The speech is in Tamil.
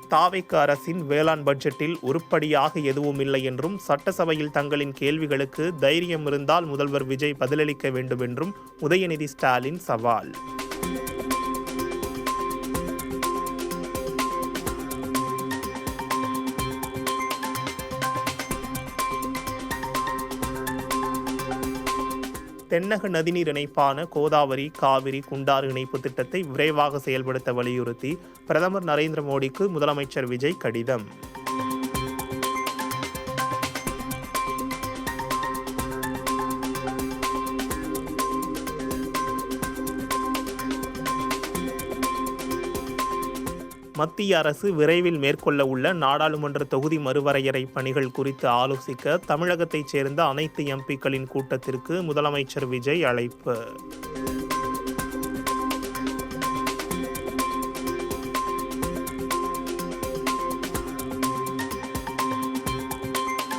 தாவேக அரசின் வேளாண் பட்ஜெட்டில் உருப்படியாக எதுவும் இல்லை என்றும், சட்டசபையில் தங்களின் கேள்விகளுக்கு தைரியம் இருந்தால் முதல்வர் விஜய் பதிலளிக்க வேண்டும் என்றும் உதயநிதி ஸ்டாலின் சவால். தென்னக நதிநீர் இணைப்பான கோதாவரி, காவிரி, குண்டாறு இணைப்பு திட்டத்தை விரைவாக செயல்படுத்த வலியுறுத்தி பிரதமர் நரேந்திர மோடிக்கு முதலமைச்சர் விஜய் கடிதம். மத்திய அரசு விரைவில் மேற்கொள்ள உள்ள நாடாளுமன்ற தொகுதி மறுவரையறை பணிகள் குறித்து ஆலோசிக்க தமிழகத்தைச் சேர்ந்த அனைத்து எம்பிக்களின் கூட்டத்திற்கு முதலமைச்சர் விஜய் அழைப்பு.